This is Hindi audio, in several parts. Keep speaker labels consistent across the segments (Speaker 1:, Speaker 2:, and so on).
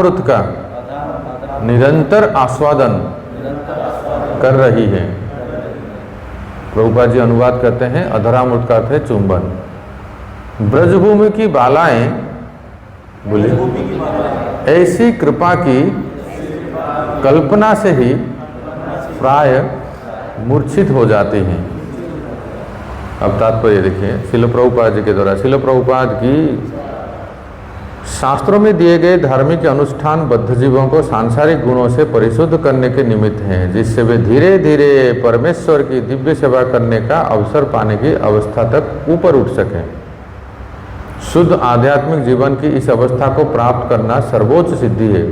Speaker 1: अमृत का निरंतर आस्वादन कर रही है। प्रभुपाद जी अनुवाद करते हैं, अधरामृत का अर्थ है चुंबन। ब्रजभूमि की बालाएं, बोलिए, ऐसी कृपा की कल्पना से ही प्राय मूर्छित हो जाती हैं। अब तात्पर्य देखिए शिल प्रभुपाद जी के द्वारा। शिल प्रभुपाद की शास्त्रों में दिए गए धार्मिक अनुष्ठान बद्ध जीवों को सांसारिक गुणों से परिशुद्ध करने के निमित्त हैं, जिससे वे धीरे धीरे परमेश्वर की दिव्य सेवा करने का अवसर पाने की अवस्था तक ऊपर उठ सकें। शुद्ध आध्यात्मिक जीवन की इस अवस्था को प्राप्त करना सर्वोच्च सिद्धि है,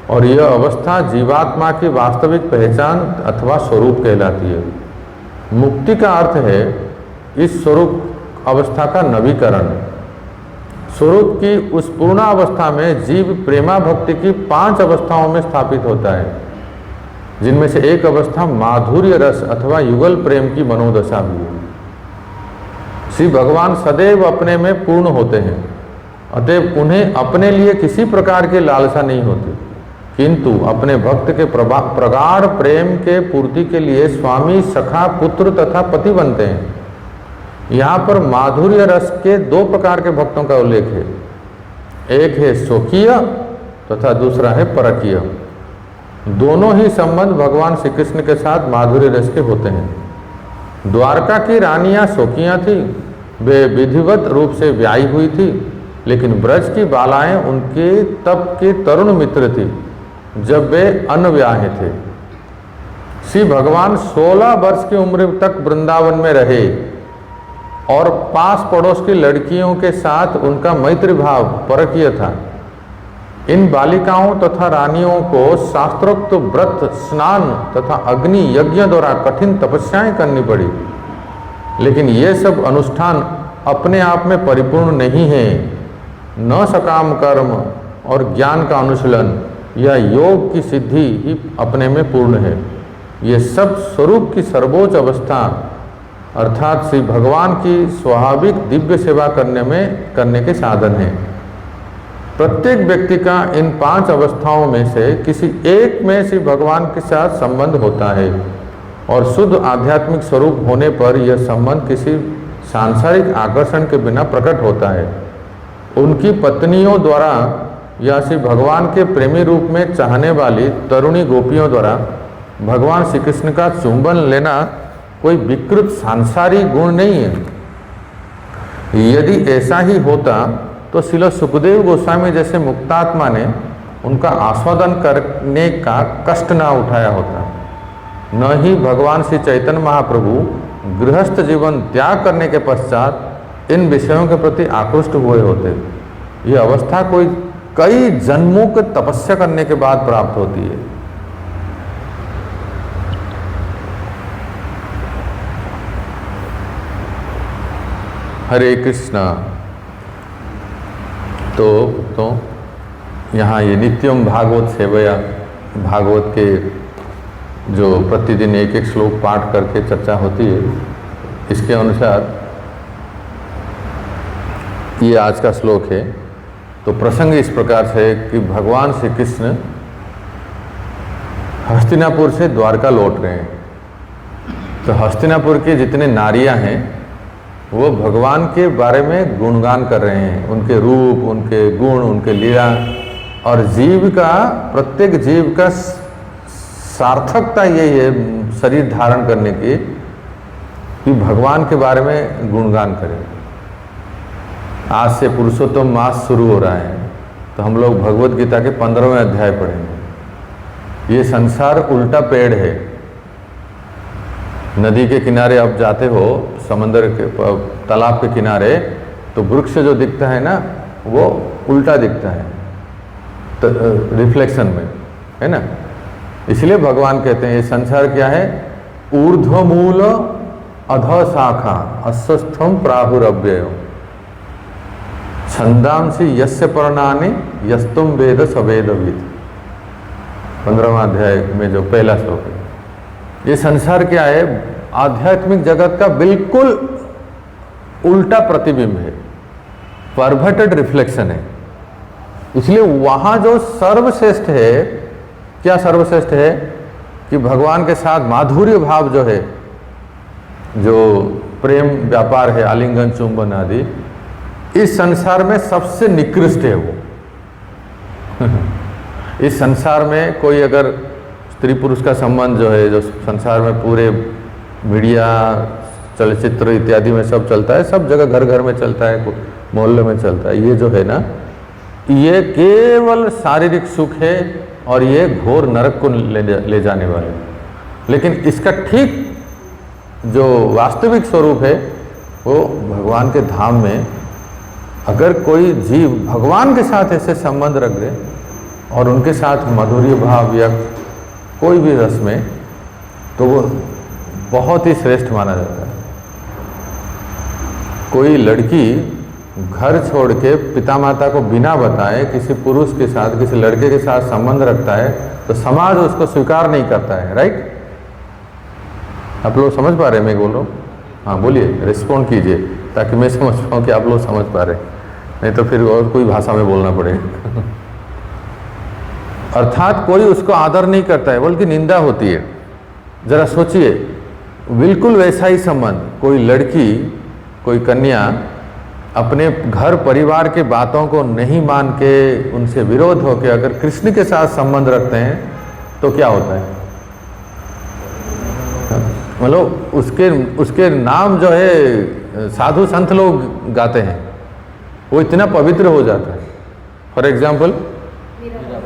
Speaker 1: और यह अवस्था जीवात्मा की वास्तविक पहचान अथवा स्वरूप कहलाती है। मुक्ति का अर्थ है इस स्वरूप अवस्था का नवीकरण। स्वरूप की उस पूर्ण अवस्था में जीव प्रेमा भक्ति की 5 अवस्थाओं में स्थापित होता है, जिनमें से एक अवस्था माधुर्य रस अथवा युगल प्रेम की मनोदशा भी है। श्री भगवान सदैव अपने में पूर्ण होते हैं, अतएव उन्हें अपने लिए किसी प्रकार की लालसा नहीं होती, किंतु अपने भक्त के प्रगाढ़ प्रेम के पूर्ति के लिए स्वामी, सखा, पुत्र तथा पति बनते हैं। यहाँ पर माधुर्य रस के 2 प्रकार के भक्तों का उल्लेख है। एक है स्वकीय तथा दूसरा है परकीय। दोनों ही संबंध भगवान श्री कृष्ण के साथ माधुर्य रस के होते हैं। द्वारका की रानियां स्वकीय थी, वे विधिवत रूप से ब्याही हुई थी, लेकिन ब्रज की बालाएं उनके तब के तरुण मित्र थी जब वे अनव्याहे थे। श्री भगवान 16 वर्ष की उम्र तक वृंदावन में रहे और पास पड़ोस की लड़कियों के साथ उनका मैत्री भाव परकीय था। इन बालिकाओं तथा रानियों को शास्त्रोक्त व्रत, स्नान तथा अग्नि यज्ञ द्वारा कठिन तपस्याएं करनी पड़ी, लेकिन ये सब अनुष्ठान अपने आप में परिपूर्ण नहीं है। न सकाम कर्म और ज्ञान का अनुशीलन या योग की सिद्धि ही अपने में पूर्ण है। ये सब स्वरूप की सर्वोच्च अवस्था अर्थात श्री भगवान की स्वाभाविक दिव्य सेवा करने के साधन हैं। प्रत्येक व्यक्ति का इन 5 अवस्थाओं में से किसी एक में श्री भगवान के साथ संबंध होता है, और शुद्ध आध्यात्मिक स्वरूप होने पर यह संबंध किसी सांसारिक आकर्षण के बिना प्रकट होता है। उनकी पत्नियों द्वारा या श्री भगवान के प्रेमी रूप में चाहने वाली तरुणी गोपियों द्वारा भगवान श्री कृष्ण का चुंबन लेना कोई विकृत सांसारिक गुण नहीं है। यदि ऐसा ही होता तो श्रील सुखदेव गोस्वामी जैसे मुक्तात्मा ने उनका आस्वादन करने का कष्ट ना उठाया होता, न ही भगवान श्री चैतन्य महाप्रभु गृहस्थ जीवन त्याग करने के पश्चात इन विषयों के प्रति आकृष्ट हुए होते। यह अवस्था कई जन्मों की तपस्या करने के बाद प्राप्त होती है। हरे कृष्णा। तो यहाँ ये नित्यम भागवत सेवया, भागवत के जो प्रतिदिन एक एक श्लोक पाठ करके चर्चा होती है, इसके अनुसार ये आज का श्लोक है। तो प्रसंग इस प्रकार से कि भगवान श्री कृष्ण हस्तिनापुर से द्वारका लौट रहे हैं। तो हस्तिनापुर के जितने नारियां हैं वो भगवान के बारे में गुणगान कर रहे हैं, उनके रूप, उनके गुण, उनके लीला, और जीव का, प्रत्येक जीव का सार्थकता यही है शरीर धारण करने की कि भगवान के बारे में गुणगान करें। आज से पुरुषोत्तम मास शुरू हो रहा है, तो हम लोग भगवत गीता के 15वें अध्याय पढ़ेंगे। ये संसार उल्टा पेड़ है। नदी के किनारे आप जाते हो, समंदर के तालाब के किनारे, तो वृक्ष जो दिखता है ना वो उल्टा दिखता है, तो रिफ्लेक्शन में, है ना। इसलिए भगवान कहते हैं ये संसार क्या है, ऊर्ध्वमूल अध शाखा अस्वस्थम प्राहुरव्यय छंदांसी यस्य पर्णानि यस्तुम वेद सवेदविद। 15वां अध्याय में जो पहला श्लोक है, ये संसार क्या है, आध्यात्मिक जगत का बिल्कुल उल्टा प्रतिबिंब है, परवर्टेड रिफ्लेक्शन है। इसलिए वहाँ जो सर्वश्रेष्ठ है, क्या सर्वश्रेष्ठ है कि भगवान के साथ माधुर्य भाव जो है, जो प्रेम व्यापार है, आलिंगन चुंबन आदि, इस संसार में सबसे निकृष्ट है वो। इस संसार में कोई अगर स्त्री पुरुष का संबंध जो है, जो संसार में पूरे मीडिया, चलचित्र इत्यादि में सब चलता है, सब जगह घर घर में चलता है, मोहल्ले में चलता है, ये जो है ना, ये केवल शारीरिक सुख है और ये घोर नरक को ले जाने वाले। लेकिन इसका ठीक जो वास्तविक स्वरूप है वो भगवान के धाम में अगर कोई जीव भगवान के साथ ऐसे संबंध रख दे और उनके साथ माधुर्य भाव या कोई भी रस में, तो वो बहुत ही श्रेष्ठ माना जाता है। कोई लड़की घर छोड़ के पिता माता को बिना बताए किसी पुरुष के साथ, किसी लड़के के साथ संबंध रखता है तो समाज उसको स्वीकार नहीं करता है, राइट? आप लोग समझ पा रहे हैं मैं बोल रहा हूँ? हाँ बोलिए, रिस्पॉन्ड कीजिए ताकि मैं समझ पाऊँ कि आप लोग समझ पा रहे हैं, नहीं तो फिर और कोई भाषा में बोलना पड़ेगा। अर्थात कोई उसको आदर नहीं करता है बल्कि निंदा होती है। जरा सोचिए, बिल्कुल वैसा ही संबंध कोई लड़की, कोई कन्या अपने घर परिवार के बातों को नहीं मान के, उनसे विरोध होकर अगर कृष्ण के साथ संबंध रखते हैं तो क्या होता है? मतलब उसके नाम जो है साधु संत लोग गाते हैं, वो इतना पवित्र हो जाता है। फॉर एग्जाम्पल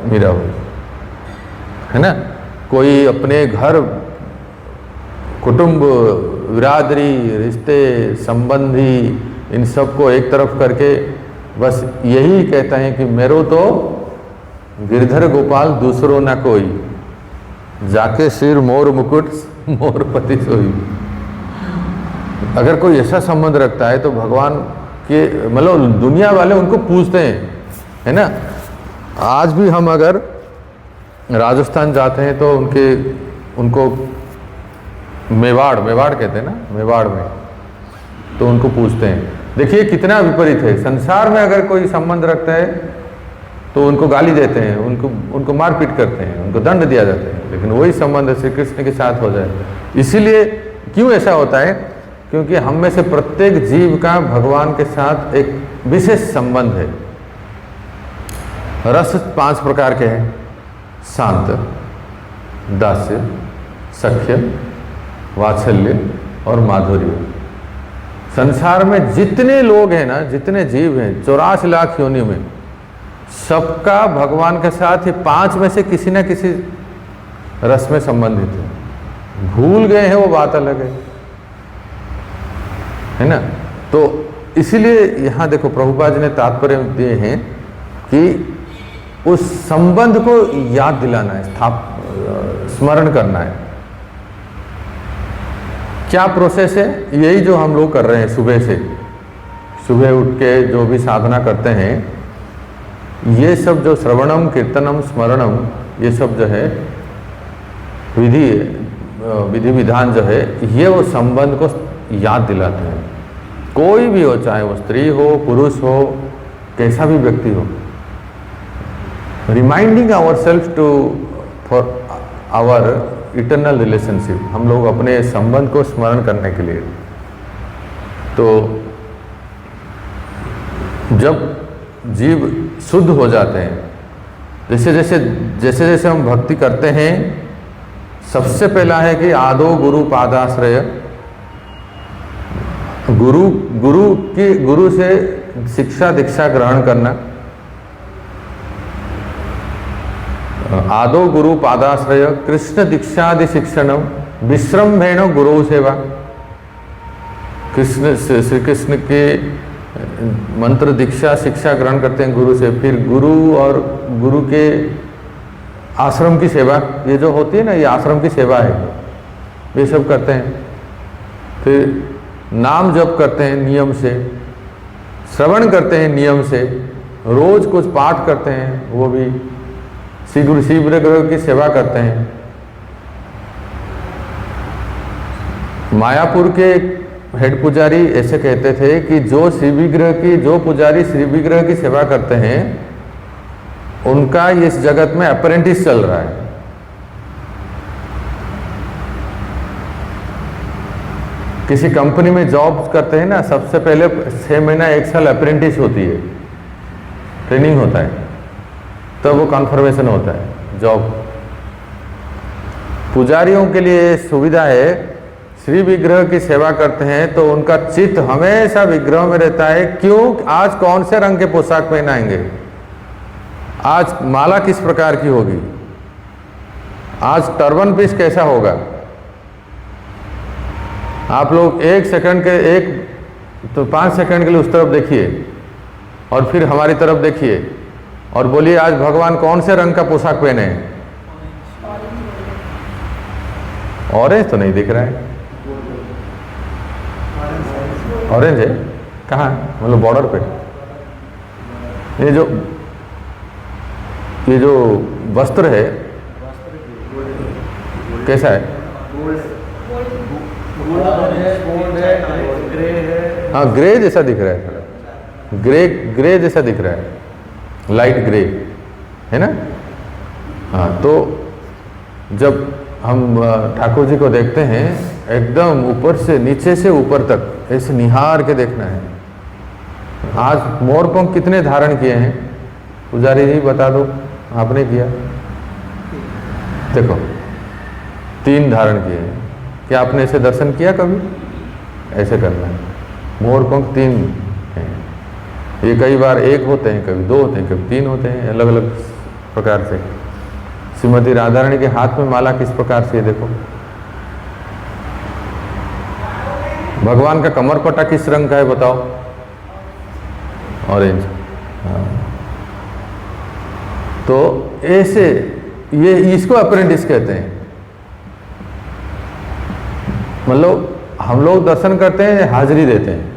Speaker 1: मीराबाई, है ना? कोई अपने घर, कुटुंब, बिरादरी, रिश्ते, संबंधी, इन सब को एक तरफ करके बस यही कहता है कि मेरो तो गिरधर गोपाल दूसरो ना कोई, जाके सिर मोर मुकुट मोर पति सोई। अगर कोई ऐसा संबंध रखता है तो भगवान के, मतलब दुनिया वाले उनको पूछते हैं, है ना? आज भी हम अगर राजस्थान जाते हैं तो उनको मेवाड़ कहते हैं ना, मेवाड़ में, तो उनको पूछते हैं। देखिए कितना विपरीत है। संसार में अगर कोई संबंध रखता है तो उनको गाली देते हैं, उनको मारपीट करते हैं, उनको दंड दिया जाता है। लेकिन वही संबंध श्री कृष्ण के साथ हो जाए, इसीलिए क्यों ऐसा होता है? क्योंकि हम में से प्रत्येक जीव का भगवान के साथ एक विशेष संबंध है। रस 5 प्रकार के हैं: शांत, दास्य, सख्य, वात्सल्य और माधुर्य। संसार में जितने लोग हैं ना, जितने जीव हैं 84 लाख योनि में, सबका भगवान के साथ ये 5 में से किसी न किसी रस में संबंधित है। भूल गए हैं वो बात अलग है ना? तो इसीलिए यहाँ देखो प्रभुपाद जी ने तात्पर्य दिए हैं कि उस संबंध को याद दिलाना है, स्मरण करना है। क्या प्रोसेस है? यही जो हम लोग कर रहे हैं सुबह से, सुबह उठ के जो भी साधना करते हैं, ये सब जो श्रवणम, कीर्तनम, स्मरणम, ये सब जो है विधि विधान जो है, ये वो संबंध को याद दिलाते हैं। कोई भी हो, चाहे वो स्त्री हो, पुरुष हो, कैसा भी व्यक्ति हो, reminding our self to for our eternal relationship, हम लोग अपने संबंध को स्मरण करने के लिए। तो जब जीव शुद्ध हो जाते हैं, जैसे जैसे हम भक्ति करते हैं, सबसे पहला है कि आदो गुरु पादाश्रय, गुरु से शिक्षा दीक्षा ग्रहण करना। आदो गुरु पादाश्रय, कृष्ण दीक्षादि शिक्षणम, विश्रम्भेण गुरु सेवा। श्री कृष्ण के मंत्र दीक्षा शिक्षा ग्रहण करते हैं गुरु से, फिर गुरु और गुरु के आश्रम की सेवा, ये जो होती है ना, ये आश्रम की सेवा है, ये सब करते हैं। फिर नाम जप करते हैं नियम से, श्रवण करते हैं नियम से, रोज कुछ पाठ करते हैं, वो भी शिव ग्रह की सेवा करते हैं। मायापुर के हेड पुजारी ऐसे कहते थे कि जो पुजारी श्री विग्रह की सेवा करते हैं, उनका इस जगत में अप्रेंटिस चल रहा है। किसी कंपनी में जॉब करते हैं ना, सबसे पहले 6 महीना 1 साल अप्रेंटिस होती है, ट्रेनिंग होता है, तब तो वो कन्फर्मेशन होता है जॉब। पुजारियों के लिए सुविधा है, श्री विग्रह की सेवा करते हैं तो उनका चित्त हमेशा विग्रह में रहता है। क्यों? आज कौन से रंग के पोशाक पहनाएंगे, आज माला किस प्रकार की होगी, आज टर्बन पीस कैसा होगा। आप लोग 1 सेकंड के 5 सेकंड के लिए उस तरफ देखिए और फिर हमारी तरफ देखिए और बोलिए आज भगवान कौन से रंग का पोशाक पहने हैं। ऑरेंज तो नहीं दिख रहा है, ऑरेंज है कहाँ, मतलब बॉर्डर पे। ये जो वस्त्र है कैसा है? हाँ, ग्रे जैसा दिख रहा है, ग्रे जैसा दिख रहा है, लाइट ग्रे है ना। हाँ, तो जब हम ठाकुर जी को देखते हैं एकदम ऊपर से नीचे से ऊपर तक ऐसे निहार के देखना है। आज मोरपंख कितने धारण किए हैं पुजारी जी, बता दो, आपने किया? देखो 3 धारण किए हैं। क्या आपने ऐसे दर्शन किया कभी? ऐसे करना है। मोरपंख 3 हैं। ये कई बार 1 होते हैं, कभी 2 होते हैं, कभी 3 होते हैं, अलग अलग प्रकार से। श्रीमती राधा रानी के हाथ में माला किस प्रकार से है देखो। भगवान का कमर पट्टा किस रंग का है बताओ? ऑरेंज। हाँ। तो ऐसे ये इसको अप्रेंटिस कहते हैं। मतलब हम लोग दर्शन करते हैं, हाजिरी देते हैं।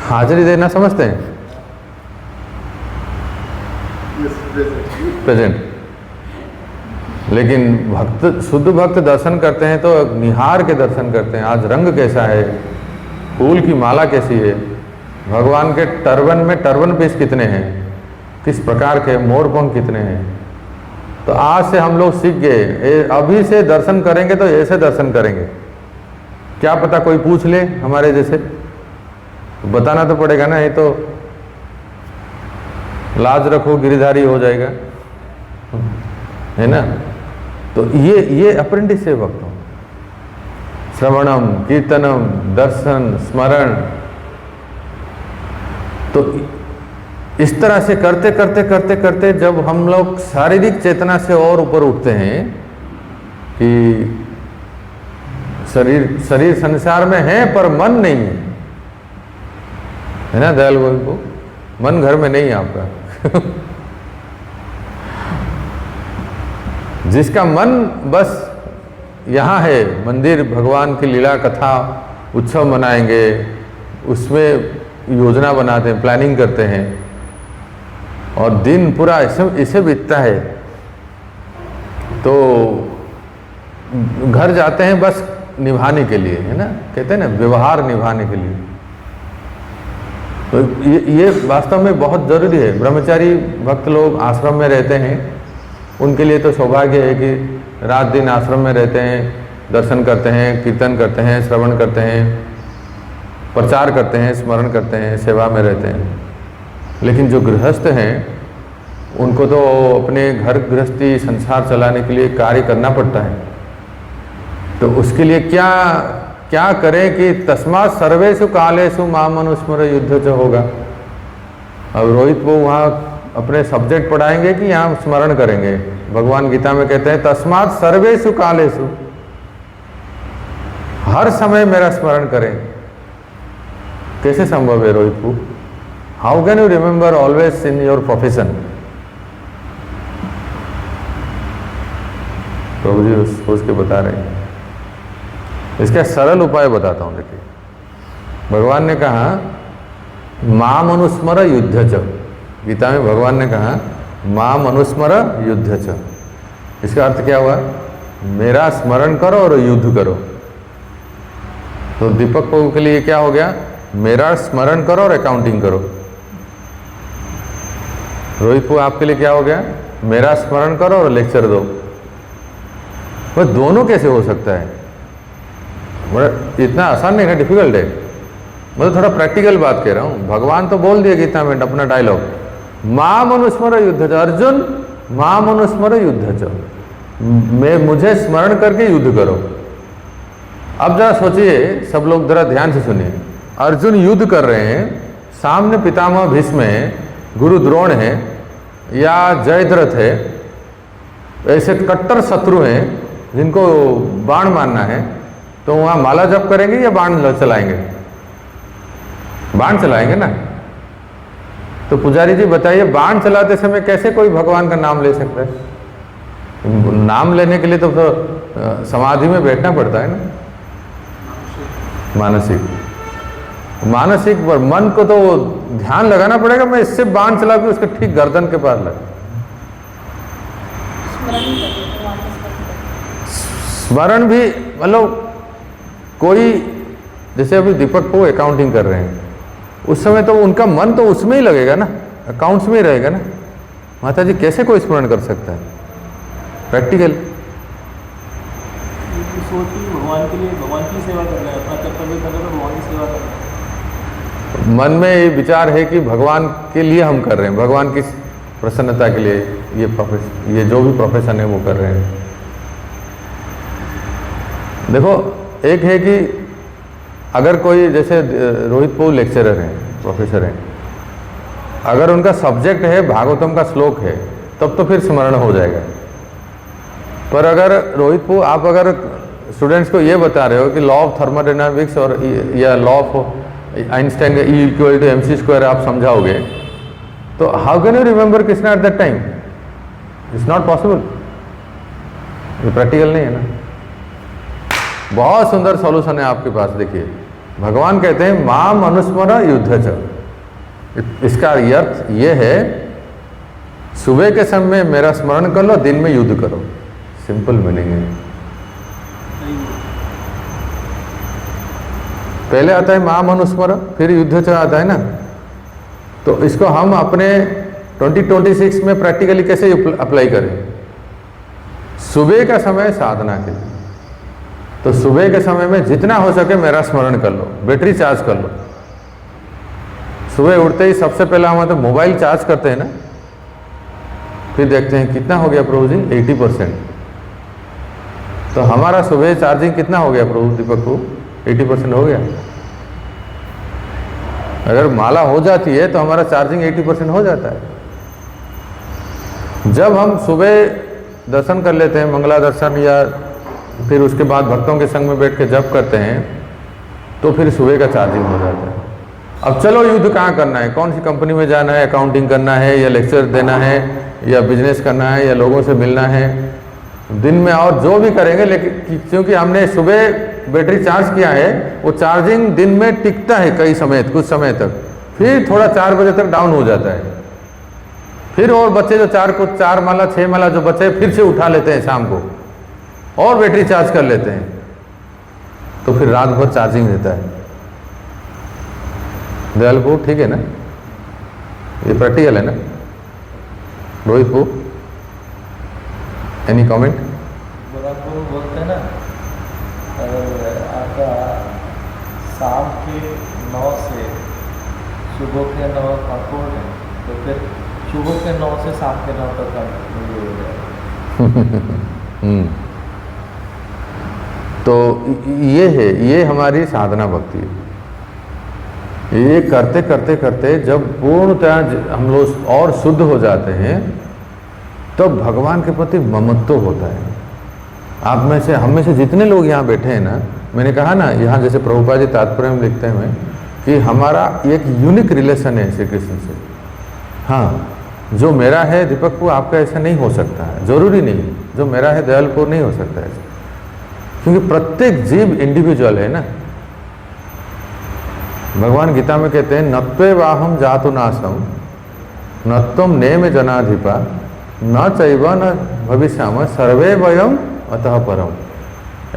Speaker 1: हाजिरी देना समझते हैं? प्रेजेंट। लेकिन भक्त, शुद्ध भक्त दर्शन करते हैं तो निहार के दर्शन करते हैं। आज रंग कैसा है, फूल की माला कैसी है, भगवान के टर्बन में टर्बन पीस कितने हैं, किस प्रकार के मोरपंख कितने हैं। तो आज से हम लोग सीख गए, अभी से दर्शन करेंगे तो ऐसे दर्शन करेंगे। क्या पता कोई पूछ ले हमारे जैसे, बताना तो पड़ेगा ना, ये तो लाज रखो गिरिधारी हो जाएगा, है ना। तो ये अप्रेंटिस है भक्तों। श्रवणम, कीर्तनम, दर्शन, स्मरण। तो इस तरह से करते करते करते करते जब हम लोग शारीरिक चेतना से और ऊपर उठते हैं कि शरीर संसार में है पर मन नहीं है ना दयाल गोविंद को, मन घर में नहीं है आपका। जिसका मन बस यहाँ है, मंदिर भगवान की लीला कथा उत्सव मनाएंगे, उसमें योजना बनाते हैं, प्लानिंग करते हैं और दिन पूरा इसे बीतता है। तो घर जाते हैं बस निभाने के लिए, है ना, कहते हैं ना व्यवहार निभाने के लिए। तो ये वास्तव में बहुत ज़रूरी है। ब्रह्मचारी भक्त लोग आश्रम में रहते हैं, उनके लिए तो सौभाग्य है कि रात दिन आश्रम में रहते हैं, दर्शन करते हैं, कीर्तन करते हैं, श्रवण करते हैं, प्रचार करते हैं, स्मरण करते हैं, सेवा में रहते हैं। लेकिन जो गृहस्थ हैं उनको तो अपने घर गृहस्थी संसार चलाने के लिए कार्य करना पड़ता है। तो उसके लिए क्या करें कि तस्मात् सर्वेषु कालेषु माम अनुस्मर युद्ध च होगा। अब रोहित वो वहाँ अपने सब्जेक्ट पढ़ाएंगे कि यहाँ स्मरण करेंगे। भगवान गीता में कहते हैं तस्मात् सर्वेषु कालेषु, हर समय मेरा स्मरण करें। कैसे संभव है रोहित को? How can you remember always in your profession? प्रभु जी सोच के बता रहे हैं। इसका सरल उपाय बताता हूं। देखिए, भगवान ने कहा माम अनुस्मर युद्ध च। गीता में भगवान ने कहा माम अनुस्मर युद्ध च। इसका अर्थ क्या हुआ? मेरा स्मरण करो और युद्ध करो। तो दीपक प्रभु के लिए क्या हो गया? मेरा स्मरण करो और अकाउंटिंग करो। रोहित को आपके लिए क्या हो गया, मेरा स्मरण करो और लेक्चर दो। बस दोनों कैसे हो सकता है? बड़ा इतना आसान नहीं है, डिफिकल्ट है। मतलब थोड़ा प्रैक्टिकल बात कह रहा हूँ। भगवान तो बोल दिए गीता में अपना डायलॉग, माम अनुस्मर युद्ध च, अर्जुन माम अनुस्मर युद्ध च, मैं मुझे स्मरण करके युद्ध करो। अब जरा सोचिए, सब लोग जरा ध्यान से सुनिए। अर्जुन युद्ध कर रहे हैं, सामने पितामह भीष्म है, गुरु द्रोण है या जयद्रथ है, ऐसे कट्टर शत्रु हैं जिनको बाण मारना है, तो वहां माला जप करेंगे या बाण चलाएंगे? बाण चलाएंगे ना। तो पुजारी जी बताइए, बाण चलाते समय कैसे कोई भगवान का नाम ले सकता है? नाम लेने के लिए तो समाधि में बैठना पड़ता है ना। मानसिक मन को तो ध्यान लगाना पड़ेगा, मैं इससे बाण चला के उसके ठीक गर्दन के पास लगा। स्मरण भी मतलब कोई, जैसे अभी दीपक को अकाउंटिंग कर रहे हैं, उस समय तो उनका मन तो उसमें ही लगेगा ना, अकाउंट्स में ही रहेगा ना। माता जी कैसे कोई स्मरण कर सकता है? प्रैक्टिकल
Speaker 2: सोच कि भगवान के लिए, भगवान की सेवा कर रहे हैं, अपना कर्तव्य कर रहे हैं, भगवान की सेवा कर रहे हैं।
Speaker 1: मन में ये विचार है कि भगवान के लिए हम कर रहे हैं, भगवान की प्रसन्नता के लिए ये जो भी प्रोफेशन है वो कर रहे हैं। देखो, एक है कि अगर कोई, जैसे रोहित पो लेक्चरर हैं, प्रोफेसर हैं, अगर उनका सब्जेक्ट है भागवतम का श्लोक है, तब तो फिर स्मरण हो जाएगा। पर अगर रोहित पो आप अगर स्टूडेंट्स को ये बता रहे हो कि लॉ ऑफ थर्मोडायनामिक्स और या लॉ ऑफ आइंस्टाइन का E इक्वल टू mc² आप समझाओगे, तो how can you remember Krishna at that time? It's not possible. ये प्रैक्टिकल नहीं है ना। बहुत सुंदर सॉल्यूशन है आपके पास। देखिए, भगवान कहते हैं माम अनुस्मर युद्ध च। इसका अर्थ ये है, सुबह के समय मेरा स्मरण कर लो, दिन में युद्ध करो। सिंपल मीनिंग है। पहले आता है माम अनुस्मर, फिर युद्ध च आता है ना। तो इसको हम अपने 2026 में प्रैक्टिकली कैसे अप्लाई करें? सुबह का समय साधना के लिए, तो सुबह के समय में जितना हो सके मेरा स्मरण कर लो, बैटरी चार्ज कर लो। सुबह उठते ही सबसे पहले हम तो मोबाइल चार्ज करते हैं ना, फिर देखते हैं कितना हो गया प्रभु जी, 80%। तो हमारा सुबह चार्जिंग कितना हो गया प्रभु दीपक को? 80% हो गया। अगर माला हो जाती है तो हमारा चार्जिंग 80% हो जाता है। जब हम सुबह दर्शन कर लेते हैं, मंगला दर्शन, या फिर उसके बाद भक्तों के संग में बैठ के जप करते हैं, तो फिर सुबह का चार्जिंग हो जाता है। अब चलो युद्ध कहाँ करना है, कौन सी कंपनी में जाना है, अकाउंटिंग करना है या लेक्चर देना है या बिजनेस करना है या लोगों से मिलना है, दिन में और जो भी करेंगे, लेकिन क्योंकि हमने सुबह बैटरी चार्ज किया है, वो चार्जिंग दिन में टिकता है कई समय, कुछ समय तक, फिर थोड़ा 4 बजे तक डाउन हो जाता है। फिर और बच्चे जो 4 माला 6 माला जो बचे फिर से उठा लेते हैं शाम को और बैटरी चार्ज कर लेते हैं, तो फिर रात भर चार्जिंग रहता है। दयालपुर ठीक है ना? ये प्रैक्टिकल है ना? रोहितपुर एनी कमेंट?
Speaker 2: बोलते हैं ना, अगर आपका शाम के 9 से सुबह के 9 अकोर्ड है, तो फिर सुबह के 9 से शाम के 9 तक का हो जाएगा।
Speaker 1: तो ये है, ये हमारी साधना भक्ति है। ये करते करते करते जब पूर्णतः हम लोग और शुद्ध हो जाते हैं, तो भगवान के प्रति ममत्व होता है। आप में से, हम में से जितने लोग यहाँ बैठे हैं ना, मैंने कहा ना, यहाँ जैसे प्रभुपाद जी तात्पर्य में लिखते हैं कि हमारा एक यूनिक रिलेशन है श्री कृष्ण से। हाँ, जो मेरा है दीपक को आपका ऐसा नहीं हो सकता है, जरूरी नहीं। जो मेरा है दयाल को नहीं हो सकता है, क्योंकि प्रत्येक जीव इंडिविजुअल है ना। भगवान गीता में कहते हैं नत्वेवाहम जातु नासम नत्वम नेम जनाधिपा न चैव न भविष्याम सर्वे वयम अतः परम।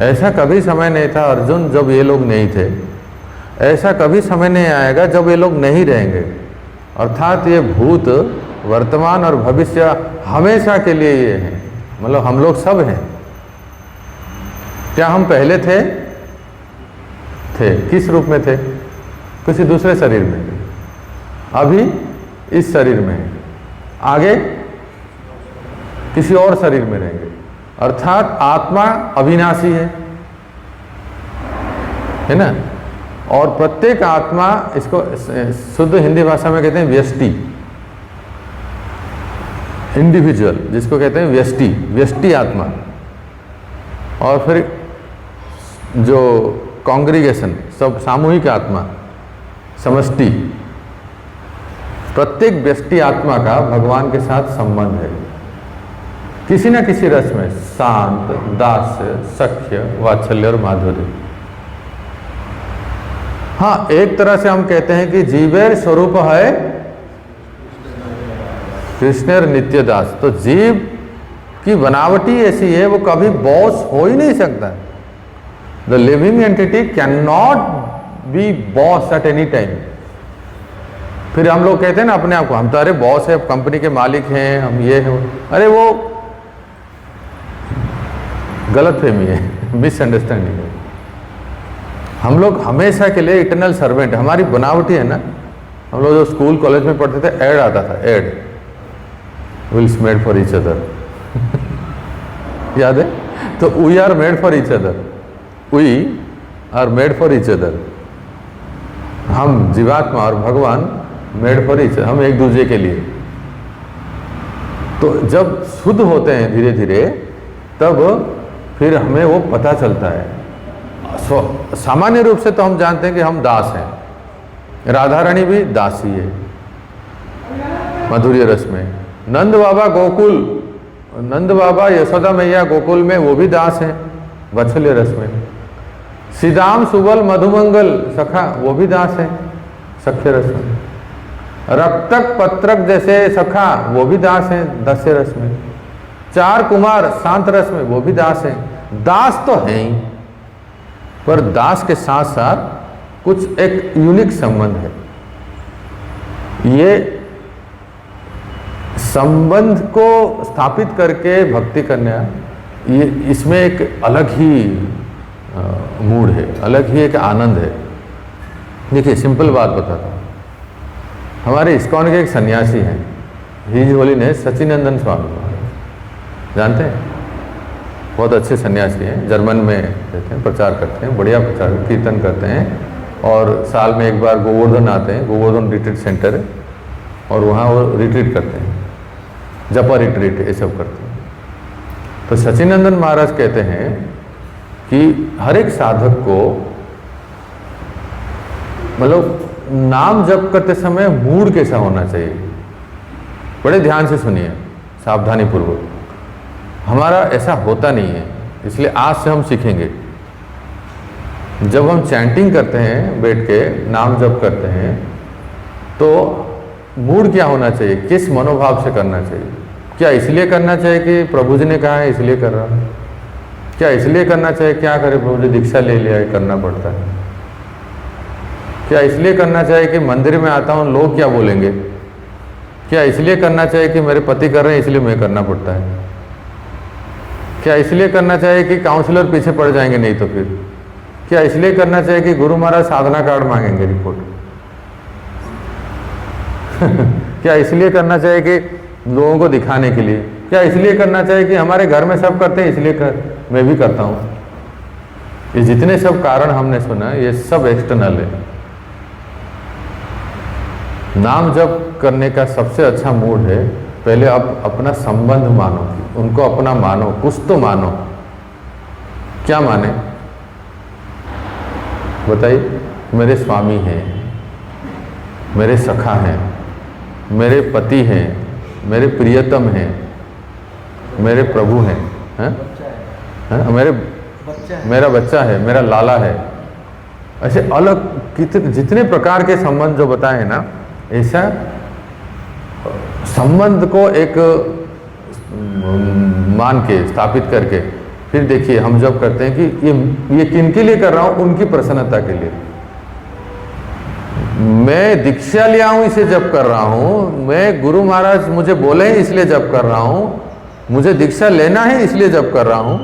Speaker 1: ऐसा कभी समय नहीं था अर्जुन जब ये लोग नहीं थे, ऐसा कभी समय नहीं आएगा जब ये लोग नहीं रहेंगे, अर्थात ये भूत, वर्तमान और भविष्य हमेशा के लिए ये हैं। मतलब हम लोग सब हैं। क्या हम पहले थे? किस रूप में थे? किसी दूसरे शरीर में थे, अभी इस शरीर में है, आगे किसी और शरीर में रहेंगे। अर्थात आत्मा अविनाशी है ना। और प्रत्येक आत्मा, इसको शुद्ध हिंदी भाषा में कहते हैं व्यष्टि, इंडिविजुअल जिसको कहते हैं व्यष्टि, व्यष्टि आत्मा। और फिर जो कांग्रीगेशन, सब सामूहिक आत्मा, समष्टि। प्रत्येक व्यष्टि आत्मा का भगवान के साथ संबंध है किसी न किसी रस में, शांत, दास्य, सख्य, वात्सल्य और माधुर्य। हाँ, एक तरह से हम कहते हैं कि जीवेर स्वरूप है कृष्णेर नित्य दास। तो जीव की बनावटी ऐसी है, वो कभी बॉस हो ही नहीं सकता। The living entity can not be boss at any time. फिर हम लोग कहते हैं ना अपने आप को, हम तो अरे बॉस है, कंपनी के मालिक हैं, हम ये हैं। अरे वो गलतफहमी है, मिसअंडरस्टैंडिंग है। हम लोग हमेशा के लिए इटर्नल सर्वेंट, हमारी बनावटी है ना। हम लोग जो स्कूल कॉलेज में पढ़ते थे, एड आता था, ad Wills made for each other याद है? तो we are made for each other, we are made for each other. हम जीवात्मा और भगवान मेड फॉर ईच, हम एक दूसरे के लिए। तो जब शुद्ध होते हैं धीरे धीरे, तब फिर हमें वो पता चलता है। सामान्य रूप से तो हम जानते हैं कि हम दास हैं। राधा रानी भी दासी है मधुर्य रस में। नंद बाबा गोकुल, नंद बाबा यशोदा मैया गोकुल में, वो भी दास हैं वात्सल्य रस में। सीधाम सुबल मधुमंगल सखा, वो भी दास हैं सख्य रस में। रक्तक पत्रक जैसे सखा, वो भी दास हैं दास्य रस में। चार कुमार शांत रस में, वो भी दास हैं। दास तो हैं ही, पर दास के साथ साथ कुछ एक यूनिक संबंध है। ये संबंध को स्थापित करके भक्ति करना, ये इसमें एक अलग ही मूड है, अलग ही एक आनंद है। देखिए सिंपल बात बताता हूँ। हमारे इस्कॉन के एक सन्यासी हैं, हिज होलीनेस सचिनंदन स्वामी, जानते हैं? बहुत अच्छे सन्यासी हैं, जर्मन में रहते हैं, प्रचार करते हैं, बढ़िया प्रचार कीर्तन करते हैं। और साल में एक बार गोवर्धन आते हैं, गोवर्धन रिट्रीट सेंटर है, और वहाँ वो रिट्रीट करते हैं, जपा रिट्रीट ये सब करते हैं। तो सचिनंदन महाराज कहते हैं कि हर एक साधक को मतलब नाम जप करते समय मूड कैसा होना चाहिए। बड़े ध्यान से सुनिए, सावधानी पूर्वक। हमारा ऐसा होता नहीं है, इसलिए आज से हम सीखेंगे। जब हम चैंटिंग करते हैं, बैठ के नाम जप करते हैं, तो मूड क्या होना चाहिए, किस मनोभाव से करना चाहिए। क्या इसलिए करना चाहिए कि प्रभु जी ने कहा है इसलिए कर रहा हूँ? क्या इसलिए करना चाहिए, क्या करे प्रभु जी दीक्षा ले लिया है करना पड़ता है? क्या इसलिए करना चाहिए कि मंदिर में आता हूँ लोग क्या बोलेंगे? क्या इसलिए करना चाहिए कि मेरे पति कर रहे हैं इसलिए मैं करना पड़ता है? क्या इसलिए करना चाहिए कि काउंसलर पीछे पड़ जाएंगे नहीं तो फिर? क्या इसलिए करना चाहिए कि गुरु महाराज साधना कार्ड मांगेंगे रिपोर्ट? क्या इसलिए करना चाहिए कि लोगों को दिखाने के लिए? क्या इसलिए करना चाहिए कि हमारे घर में सब करते हैं इसलिए मैं भी करता हूँ? ये जितने सब कारण हमने सुना, ये सब एक्सटर्नल है। नाम जप करने का सबसे अच्छा मूड है, पहले आप अपना संबंध मानो, उनको अपना मानो, कुछ तो मानो। क्या माने बताइए? मेरे स्वामी हैं, मेरे सखा हैं, मेरे पति हैं, मेरे प्रियतम हैं, मेरे प्रभु हैं, मेरा बच्चा है, मेरा लाला है। ऐसे अलग कितने जितने प्रकार के संबंध जो बताए हैं ना, ऐसा संबंध को एक मान के स्थापित करके फिर देखिए हम जब करते हैं कि ये किन के लिए कर रहा हूँ, उनकी प्रसन्नता के लिए। मैं दीक्षा लिया हूं इसे जप कर रहा हूं, मैं गुरु महाराज मुझे बोले हैं इसलिए जप कर रहा हूं, मुझे दीक्षा लेना है इसलिए जप कर रहा हूं,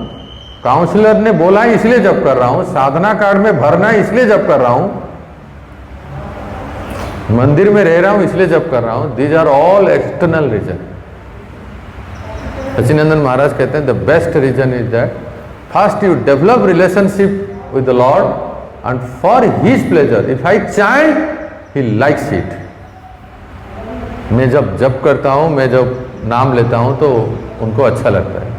Speaker 1: काउंसलर ने बोला है इसलिए जप कर रहा हूं, साधना कार्ड में भरना है इसलिए जप कर रहा हूं, मंदिर में रह रहा हूं इसलिए जप कर रहा हूं। These are all external reason. Sachinandan Maharaj कहते हैं the best reason is that first you develop relationship with the lord and for his pleasure if I child he likes it. मैं जब जप करता हूं, मैं जब नाम लेता हूं तो उनको अच्छा लगता है,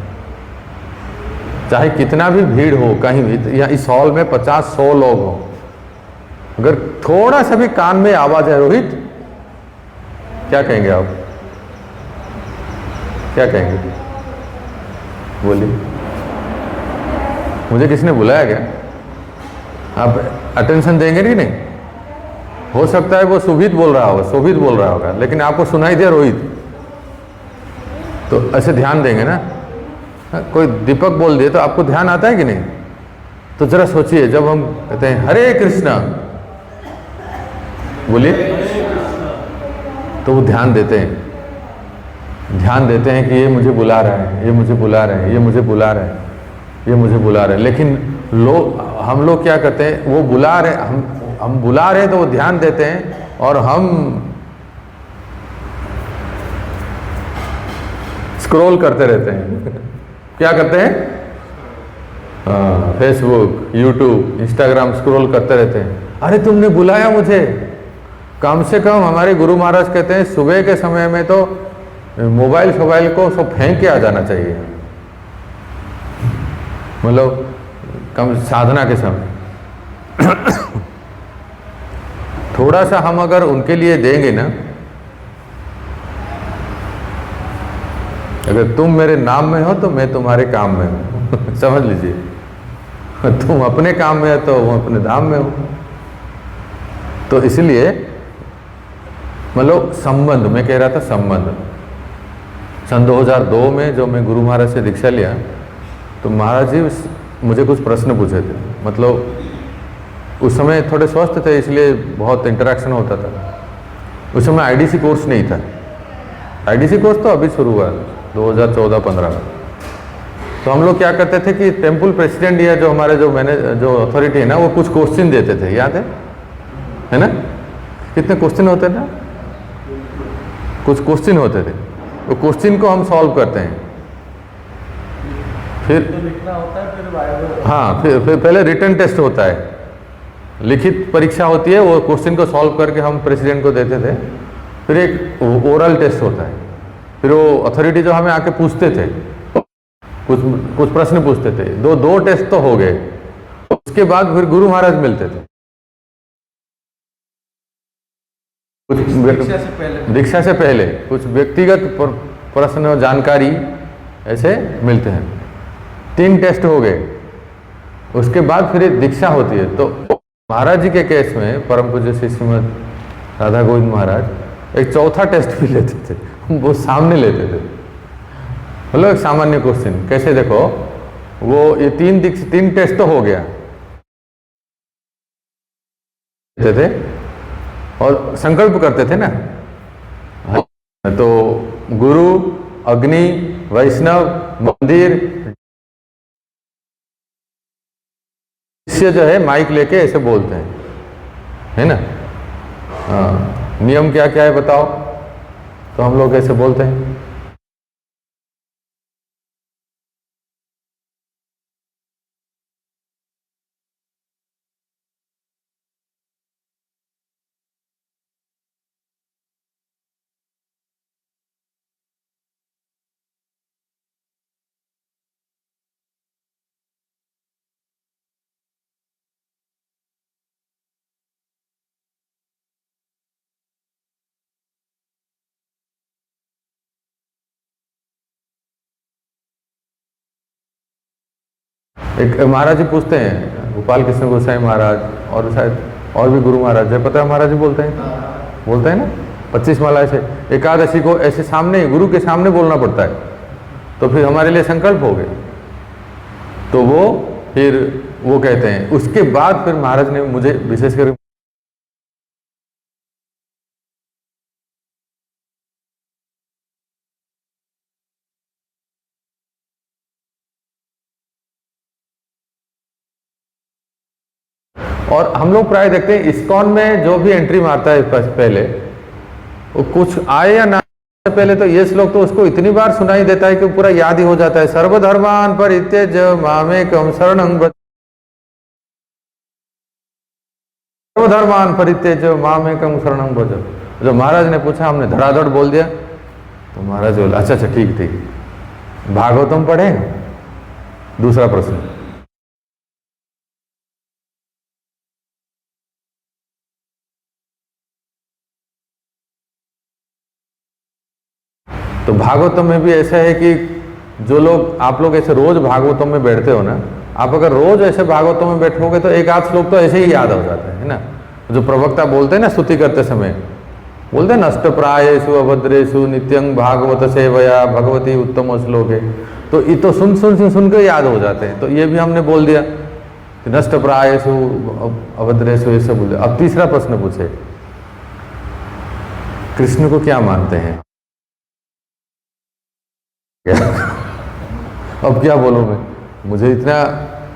Speaker 1: चाहे कितना भी भीड़ हो कहीं भी, या इस हॉल में 50-100 लोग हो, अगर थोड़ा सा भी कान में आवाज है रोहित, क्या कहेंगे आप? क्या कहेंगे? बोलिए। मुझे किसने बुलाया क्या? आप अटेंशन देंगे कि नहीं? हो सकता है वो सुभित बोल रहा होगा, शोभित बोल रहा होगा, लेकिन आपको सुनाई दिया रोहित, तो ऐसे ध्यान देंगे ना। कोई दीपक बोल दिए तो आपको ध्यान आता है कि नहीं? तो जरा सोचिए, जब हम कहते हैं हरे कृष्णा, बोलिए, तो वो ध्यान देते हैं, ध्यान देते हैं कि ये मुझे बुला रहा है, ये मुझे बुला रहा है, ये मुझे बुला रहा है, ये मुझे बुला रहा है। लेकिन हम लोग क्या करते हैं, वो बुला रहे, हम बुला रहे हैं तो वो ध्यान देते हैं, और हम स्क्रॉल करते रहते हैं। क्या करते हैं? फेसबुक, यूट्यूब, इंस्टाग्राम स्क्रॉल करते रहते हैं। अरे तुमने बुलाया मुझे, कम से कम हमारे गुरु महाराज कहते हैं सुबह के समय में तो मोबाइल को सब फेंक के आ जाना चाहिए, मतलब कम साधना के समय। थोड़ा सा हम अगर उनके लिए देंगे ना, अगर तुम मेरे नाम में हो तो मैं तुम्हारे काम में हूं। समझ लीजिए, तुम अपने काम में हो तो वो अपने धाम में हो। तो इसलिए मतलब संबंध, मैं कह रहा था संबंध। सन 2002 में जो मैं गुरु महाराज से दीक्षा लिया, तो महाराज जी मुझे कुछ प्रश्न पूछे थे। मतलब उस समय थोड़े स्वस्थ थे, इसलिए बहुत इंटरेक्शन होता था। उस समय आईडीसी कोर्स नहीं था। आईडीसी कोर्स तो अभी शुरू हुआ 2014-15 में। तो हम लोग क्या करते थे कि टेम्पल प्रेसिडेंट या जो हमारे जो अथॉरिटी है ना, वो कुछ क्वेश्चन देते थे, याद है ना? कितने क्वेश्चन होते थे? कुछ क्वेश्चन होते थे, वो क्वेश्चन को हम सॉल्व करते हैं। फिर
Speaker 2: तो लिखना होता है, फिर वाइवा।
Speaker 1: हाँ, फिर पहले रिटन टेस्ट होता है, लिखित परीक्षा होती है, वो क्वेश्चन को सॉल्व करके हम प्रेसिडेंट को देते थे। फिर एक ओरल टेस्ट होता है, फिर वो अथॉरिटी जो हमें आके पूछते थे, कुछ प्रश्न पूछते थे। दो टेस्ट तो हो गए। उसके बाद फिर गुरु महाराज मिलते थे। कुछ दीक्षा से पहले कुछ व्यक्तिगत प्रश्न और जानकारी ऐसे मिलते हैं। 3 टेस्ट हो गए, उसके बाद फिर एक दीक्षा होती है। तो महाराज जी के केस में परम पूज्य श्री श्रीमद राधा गोविंद महाराज एक चौथा टेस्ट भी लेते थे, वो सामने लेते थे। मतलब एक सामान्य क्वेश्चन कैसे, देखो वो ये 3 टेस्ट तो हो गया थे, और संकल्प करते थे ना, तो गुरु, अग्नि, वैष्णव, मंदिर, शिष्य जो है माइक लेके ऐसे बोलते हैं, है ना? नियम क्या क्या है बताओ, तो हम लोग ऐसे बोलते हैं। एक महाराज जी पूछते हैं, गोपाल कृष्ण गोसाई महाराज और शायद और भी गुरु महाराज है, पता है महाराज जी बोलते हैं ना, 25 माला से एकादशी को ऐसे सामने, गुरु के सामने बोलना पड़ता है, तो फिर हमारे लिए संकल्प हो गए। तो वो कहते हैं, उसके बाद फिर महाराज ने मुझे विशेष कर और हम लोग प्राय देखते हैं इस्कॉन में जो भी एंट्री मारता है पहले, वो कुछ आए या ना आए पहले तो ये श्लोक तो उसको इतनी बार सुनाई देता है कि पूरा याद ही हो जाता है। सर्वधर्मान परित्यज्य मामेकं शरणं व्रज, सर्वधर्मान परित्यज्य मामेकं शरणं व्रज। जो महाराज ने पूछा हमने धड़ाधड़ बोल दिया, तो महाराज बोला अच्छा अच्छा ठीक ठीक। भागवतम पढ़े। दूसरा प्रश्न, तो भागवतम में भी ऐसा है कि जो लोग, आप लोग ऐसे रोज भागवतम में बैठते हो ना, आप अगर रोज ऐसे भागवतम में बैठोगे तो एक आध श्लोक तो ऐसे ही याद हो जाता है ना। जो प्रवक्ता बोलते हैं ना स्तुति करते समय, बोलते हैं नष्ट प्रायेषु अभद्रेषु नित्यं भागवत सेवया भगवती उत्तम श्लोक है। तो ये तो सुन के याद हो जाते हैं। तो ये भी हमने बोल दिया कि नष्ट प्रायेषु अभद्रेषु, ये सब बोल दिया। अब तीसरा प्रश्न पूछे, कृष्ण को क्या मानते हैं? अब क्या बोलूं मैं, मुझे इतना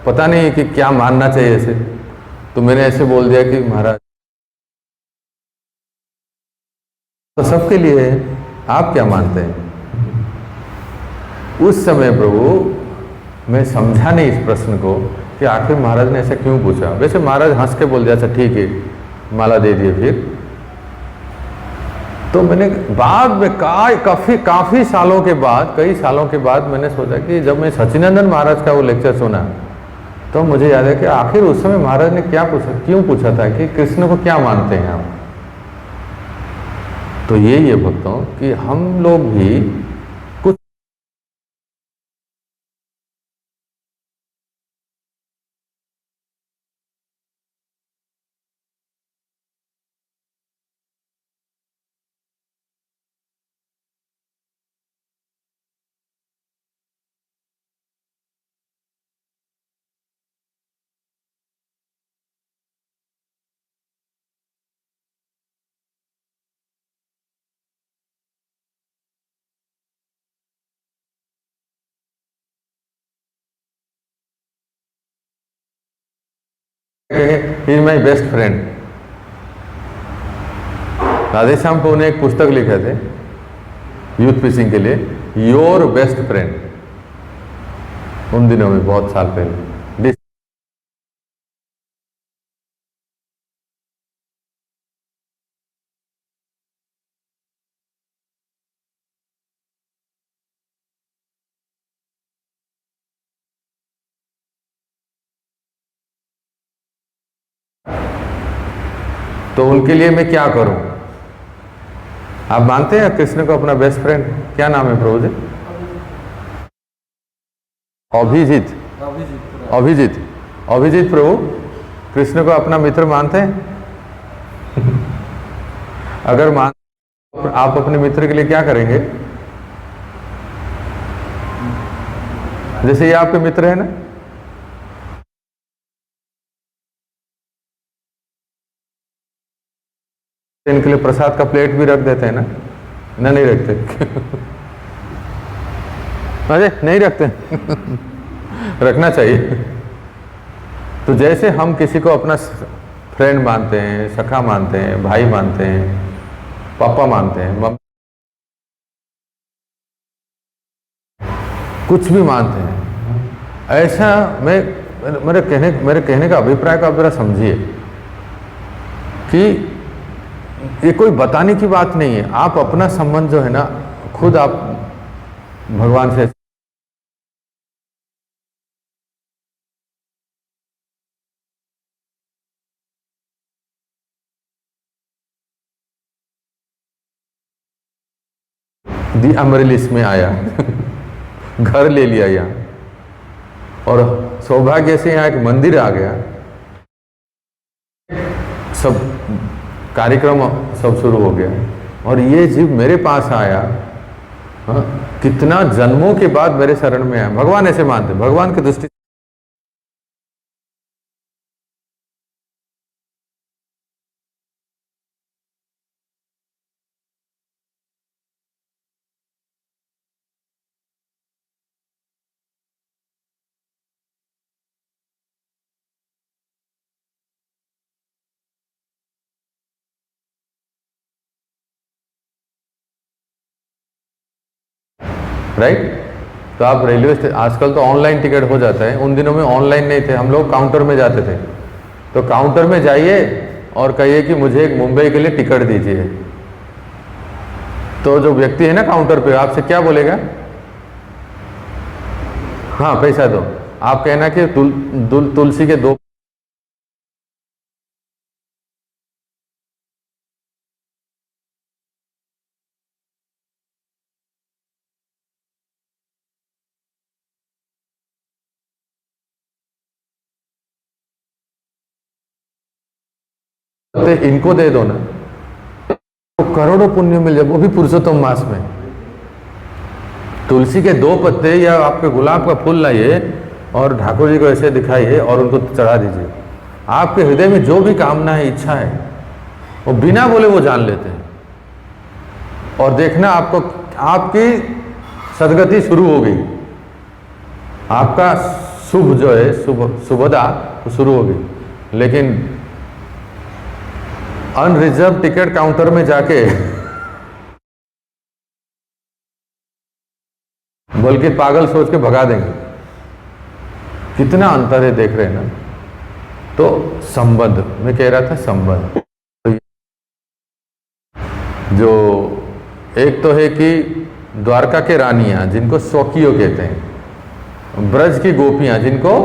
Speaker 1: पता नहीं है कि क्या मानना चाहिए ऐसे। तो मैंने ऐसे बोल दिया कि महाराज तो सबके लिए है, आप क्या मानते हैं? उस समय प्रभु मैं समझा नहीं इस प्रश्न को कि आखिर महाराज ने ऐसा क्यों पूछा। वैसे महाराज हंस के बोल दिया अच्छा ठीक है, माला दे दिए। फिर तो मैंने बाद में काफी सालों के बाद, कई सालों के बाद मैंने सोचा कि जब मैं सचिनंदन महाराज का वो लेक्चर सुना, तो मुझे याद है कि आखिर उस समय महाराज ने क्या पूछा, क्यों पूछा था कि कृष्ण को क्या मानते हैं आप। तो यही है भक्तों कि हम लोग भी कुछ is my best friend. Radheshyam को ने एक पुस्तक लिखे थे यूथ फिशिंग के लिए, योर बेस्ट फ्रेंड, उन दिनों में बहुत साल पहले। तो उनके लिए मैं क्या करूं? आप मानते हैं कृष्ण को अपना बेस्ट फ्रेंड? क्या नाम है प्रभु जी? अभिजीत। अभिजीत अभिजीत प्रभु कृष्ण को अपना मित्र मानते हैं? अगर मान, आप अपने मित्र के लिए क्या करेंगे? जैसे ये आपके मित्र है ना, इनके लिए प्रसाद का प्लेट भी रख देते हैं ना? ना नहीं रखते? अरे नहीं रखते। रखना चाहिए। तो जैसे हम किसी को अपना फ्रेंड मानते हैं, सखा मानते हैं, भाई मानते हैं, पापा मानते हैं, मम्मी, कुछ भी मानते हैं, ऐसा मेरे कहने का अभिप्राय का आप जरा समझिए कि ये कोई बताने की बात नहीं है। आप अपना संबंध जो है ना, खुद आप भगवान से दी अमरिलिस में आया। घर ले लिया यहाँ, और सौभाग्य से यहाँ एक मंदिर आ गया, सब कार्यक्रम सब शुरू हो गया, और ये जीव मेरे पास आया। हाँ, कितना जन्मों के बाद मेरे शरण में आया। भगवान ऐसे मानते, भगवान की दृष्टि राइट। तो आप रेलवे स्टेशन, आजकल तो ऑनलाइन टिकट हो जाता है, उन दिनों में ऑनलाइन नहीं थे, हम लोग काउंटर में जाते थे। तो काउंटर में जाइए और कहिए कि मुझे एक मुंबई के लिए टिकट दीजिए, तो जो व्यक्ति है ना काउंटर पे, आपसे क्या बोलेगा? हाँ पैसा दो। आप कहना कि तुलसी के 2 इनको दे दो ना, तो करोड़ों पुण्य मिल जाए, वो भी पुरुषोत्तम मास में। तुलसी के 2 पत्ते या आपके गुलाब का फूल लाइए और ठाकुर जी को ऐसे दिखाइए और उनको चढ़ा दीजिए। आपके हृदय में जो भी कामना है, इच्छा है, वो बिना बोले वो जान लेते हैं। और देखना आपको, आपकी सदगति शुरू हो गई, आपका शुभ जो है, शुभदा वो शुरू हो गई। लेकिन अनरिजर्व टिकट काउंटर में जाके, बल्कि पागल सोच के भगा देंगे। कितना अंतर है, देख रहे हैं ना। तो संबंध, मैं कह रहा था संबंध, जो एक तो है कि द्वारका के रानियां जिनको स्वकीय कहते हैं, ब्रज की गोपियां जिनको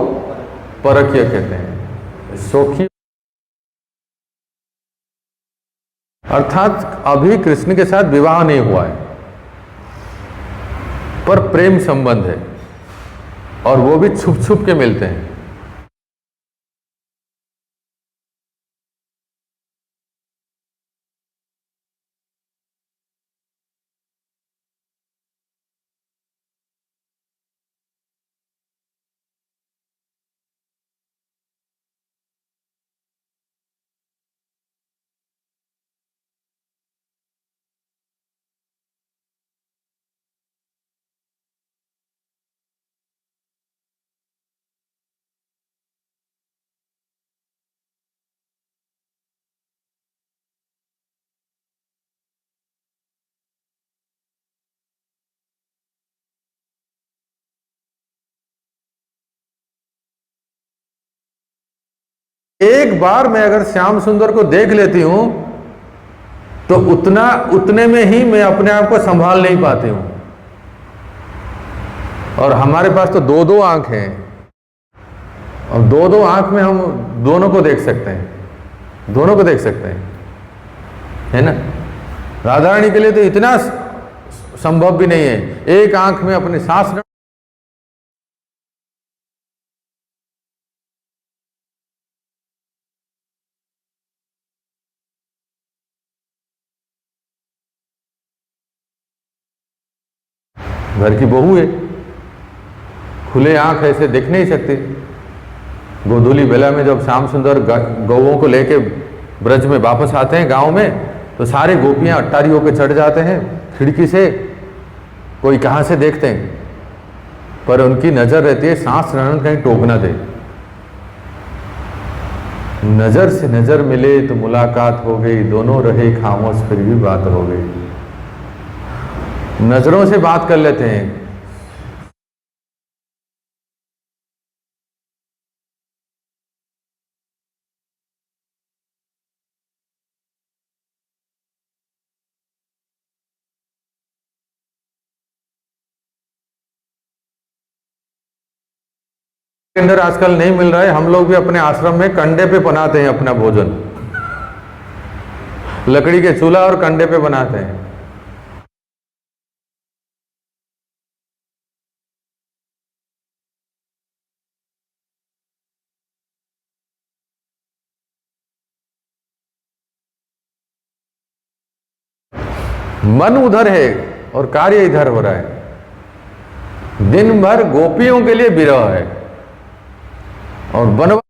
Speaker 1: परकीय कहते हैं। स्वकीय अर्थात अभी कृष्ण के साथ विवाह नहीं हुआ है, पर प्रेम संबंध है, और वो भी छुप छुप के मिलते हैं। एक बार मैं अगर श्याम सुंदर को देख लेती हूं तो उतने में ही मैं अपने आप को संभाल नहीं पाती हूं। और हमारे पास तो 2-2 आंख हैं, और 2-2 आंख में हम दोनों को देख सकते हैं, दोनों को देख सकते हैं, है ना। राधा रानी के लिए तो इतना संभव भी नहीं है, एक आंख में अपने सास घर की बहू है, खुले आंख ऐसे देख नहीं सकती। गोधूली बेला में जब श्याम सुंदर गौओं को लेके ब्रज में वापस आते हैं गांव में, तो सारे गोपियां अट्टारी होकर चढ़ जाते हैं खिड़की से, कोई कहां से देखते हैं, पर उनकी नजर रहती है सांस ननन कहीं टोक ना दे। नजर से नजर मिले तो मुलाकात हो गई, दोनों रहे खामोश फिर भी बात हो गई। नजरों से बात कर लेते हैं। के अंदर आजकल नहीं मिल रहा है, हम लोग भी अपने आश्रम में कंडे पे बनाते हैं अपना भोजन, लकड़ी के चूल्हा और कंडे पे बनाते हैं। मन उधर है और कार्य इधर हो रहा है। दिन भर गोपियों के लिए विरह है और बनवा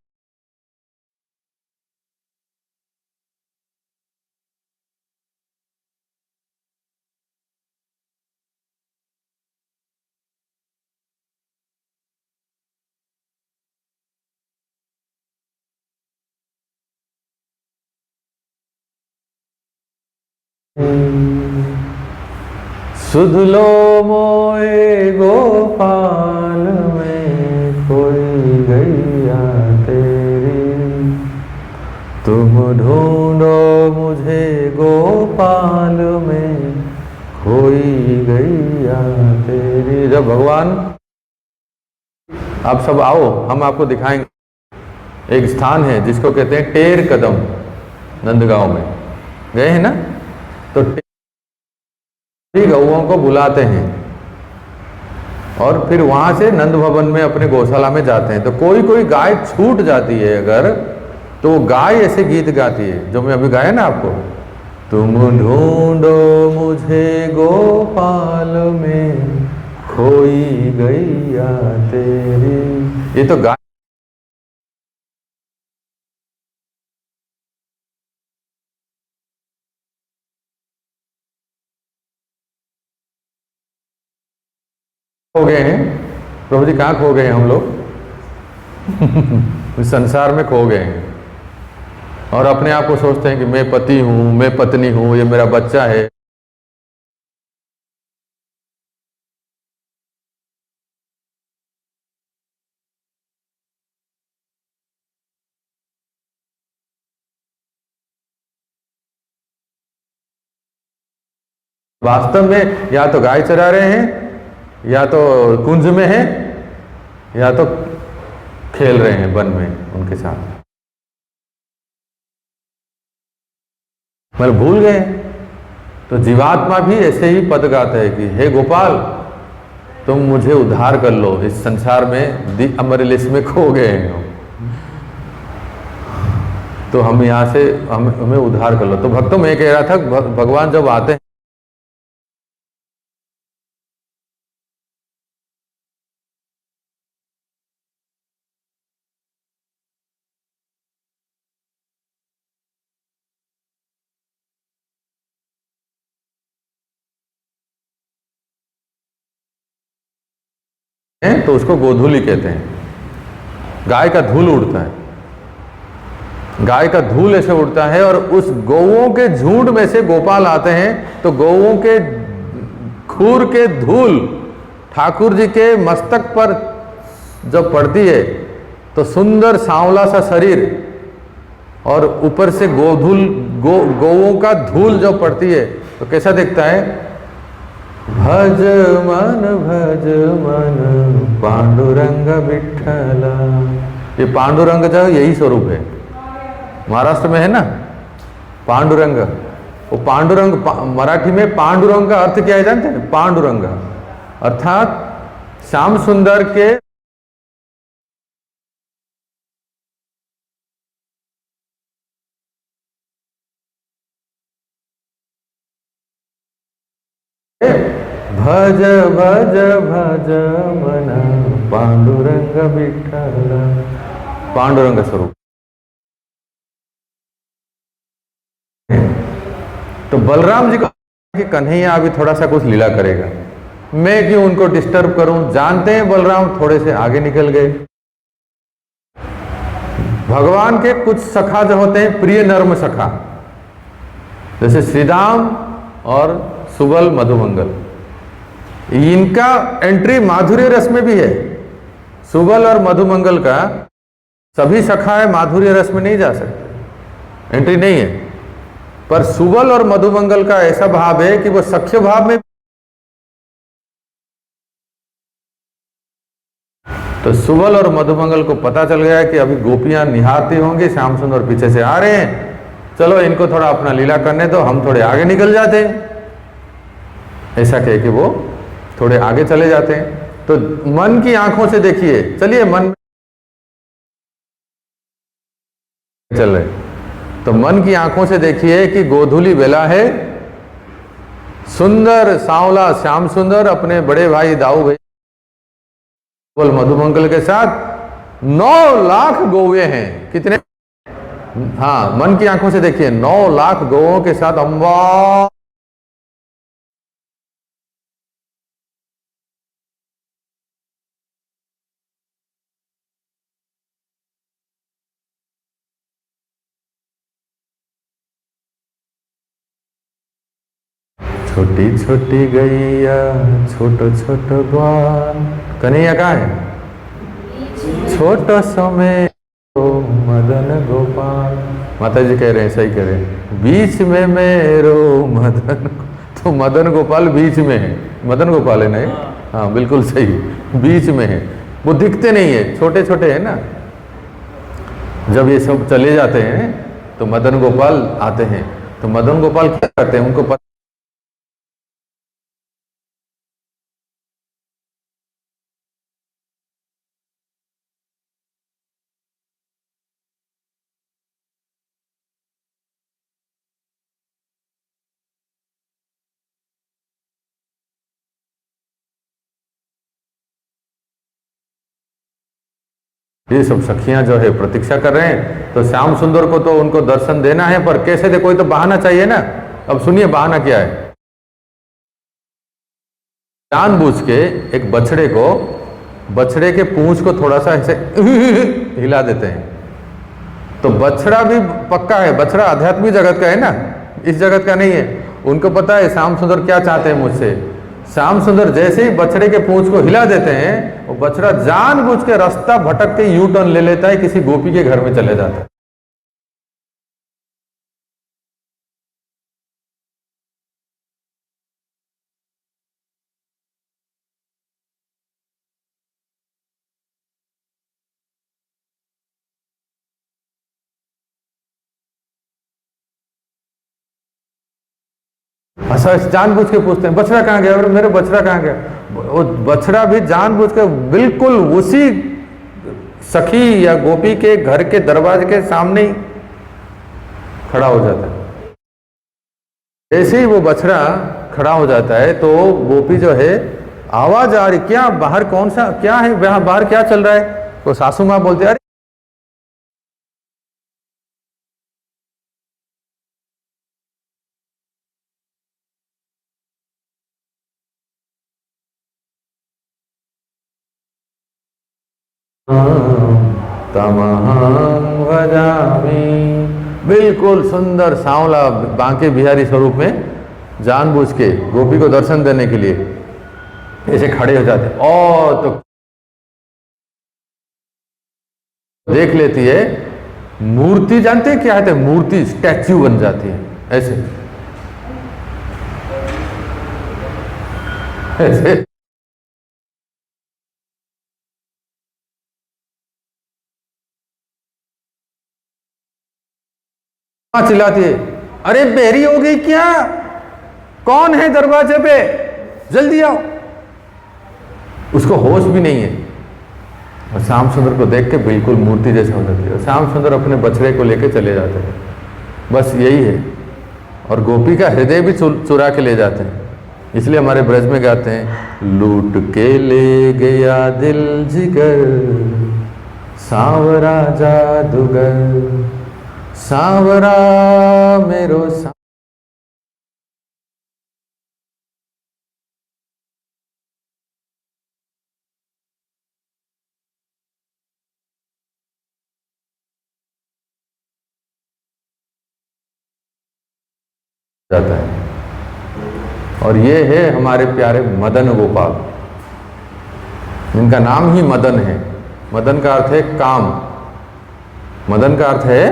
Speaker 1: सुध लो मोए तुम ढूंढो मुझे गोपाल में, खोई गैया तेरी। जब भगवान आप सब आओ, हम आपको दिखाएंगे। एक स्थान है जिसको कहते हैं टेर कदम, नंदगांव में गए हैं ना, तो गौओं को बुलाते हैं और फिर वहां से नंद भवन में अपने गौशाला में जाते हैं। तो कोई कोई गाय छूट जाती है अगर, तो वो गाय ऐसे गीत गाती है जो मैं अभी गाया ना आपको, तुम ढूंढो मुझे गोपाल में, खोई गैया तेरी। ये तो गाय खो गए हैं। प्रभु जी कहाँ खो गए हैं हम लोग? इस संसार में खो गए हैं और अपने आप को सोचते हैं कि मैं पति हूं, मैं पत्नी हूं, ये मेरा बच्चा है। वास्तव में या तो गाय चरा रहे हैं, या तो कुंज में है, या तो खेल रहे हैं वन में उनके साथ, मतलब भूल गए। तो जीवात्मा भी ऐसे ही पद गाता है कि हे गोपाल, तुम मुझे उद्धार कर लो, इस संसार में अमरलिस में खो गए हैं, तो हम यहाँ से हमें उद्धार कर लो। तो भक्तों में कह रहा था, भगवान जब आते हैं तो उसको गोधूली कहते हैं। गाय का धूल उड़ता है, गाय का धूल ऐसे उड़ता है और उस गौओं के झुंड में से गोपाल आते हैं। तो गौओं के खूर के धूल ठाकुर जी के मस्तक पर जब पड़ती है तो सुंदर सांवला सा शरीर और ऊपर से गोधूल गौओं का धूल जब पड़ती है तो कैसा दिखता है? भज मन पांडुरंग विठ्ठला। ये पांडुरंग जो यही स्वरूप है, महाराष्ट्र में है ना पांडुरंग। वो पांडुरंग मराठी में पांडुरंग का अर्थ क्या है जानते हैं? पांडुरंग अर्थात श्याम सुंदर के भज भज भज मन पांडुरंग विठ्ठल, पांडुरंग स्वरूप। तो बलराम जी को कि कन्हैया अभी थोड़ा सा कुछ लीला करेगा, मैं क्यों उनको डिस्टर्ब करूं। जानते हैं बलराम थोड़े से आगे निकल गए। भगवान के कुछ सखा जो होते हैं प्रिय नर्म सखा, जैसे श्रीराम और सुबल मधुमंगल, इनका एंट्री माधुर्य रस में भी है। सुबल और मधुमंगल का सभी सखाएं माधुर्य रस में नहीं जा सकते, एंट्री नहीं है। पर सुबल और मधुमंगल का ऐसा भाव है कि वो सख्य भाव में। तो सुबल और मधुमंगल को पता चल गया कि अभी गोपियां निहारती होंगी, श्याम सुंदर पीछे से आ रहे हैं, चलो इनको थोड़ा अपना लीला करने दो, हम थोड़े आगे निकल जाते हैं। ऐसा कह के वो थोड़े आगे चले जाते हैं। तो मन की आंखों से देखिए, चलिए मन में चल रहे, तो मन की आंखों से देखिए कि गोधूली बेला है, सुंदर सांवला श्याम सुंदर अपने बड़े भाई दाऊ भाई मधुमंगल के साथ 9 लाख गौवे हैं। कितने? हाँ, मन की आंखों से देखिए 9 लाख गौओं के साथ अम्बा छोटी छोटी गैया छोटो छोटो ग्वाल। कन्हैया कहाँ है? छोटो समय तो मदन गोपाल। माता जी कह रहे हैं, सही कह रहे हैं, बीच में मेरो मदन, तो मदन गोपाल बीच में है, मदन गोपाल है नहीं, हाँ बिल्कुल सही, बीच में है, वो दिखते नहीं है, छोटे छोटे हैं ना। जब ये सब चले जाते हैं तो मदन गोपाल आते हैं, तो मदन गोपाल क्या करते हैं, उनको पता ये सब सखियां जो है प्रतीक्षा कर रहे हैं, तो श्याम सुंदर को तो उनको दर्शन देना है, पर कैसे दे, कोई तो बहाना चाहिए ना। अब सुनिए बहाना क्या है। जानबूझ के एक बछड़े को, बछड़े के पूंछ को थोड़ा सा ऐसे हिला देते हैं, तो बछड़ा भी पक्का है, बछड़ा आध्यात्मिक जगत का है ना, इस जगत का नहीं है। उनको पता है श्याम सुंदर क्या चाहते हैं मुझसे। श्याम सुंदर जैसे ही बछड़े के पूंछ को हिला देते हैं, वो बछड़ा जानबूझ के रास्ता भटक के यू टर्न ले लेता है, किसी गोपी के घर में चले जाता है। ऐसा जानबूझ के पूछते हैं बछड़ा कहाँ गया, और मेरे बछड़ा कहाँ गया। वो बछड़ा भी जानबूझ के बिल्कुल उसी सखी या गोपी के घर के दरवाजे के सामने ही खड़ा हो जाता है। जैसे ही वो बछड़ा खड़ा हो जाता है तो गोपी जो है, आवाज आ रही, क्या बाहर कौन सा क्या है, बाहर क्या चल रहा है। तो सासू माँ बोलते, अरे तमहं भजामि, बिल्कुल सुंदर सांवला बांके बिहारी स्वरूप में जानबूझ के गोपी को दर्शन देने के लिए ऐसे खड़े हो जाते, और तो देख लेती है मूर्ति, जानते हैं क्या है, मूर्ति स्टैच्यू बन जाती है ऐसे ऐसे। चिल्लाती है, अरे बेरी हो गई क्या, कौन है दरवाजे पे, जल्दी आओ। उसको होश भी नहीं है, और श्याम सुंदर को देख के बिल्कुल मूर्ति जैसे हो जाती है। श्याम सुंदर अपने बछड़े को लेके चले जाते हैं, बस यही है। और गोपी का हृदय भी चुरा के ले जाते हैं, इसलिए हमारे ब्रज में गाते हैं, लूट के ले गया दिल जिगर सांवरा जादूगर, सांवरा मेरो जाता है। और ये है हमारे प्यारे मदन गोपाल, जिनका नाम ही मदन है। मदन का अर्थ है काम, मदन का अर्थ है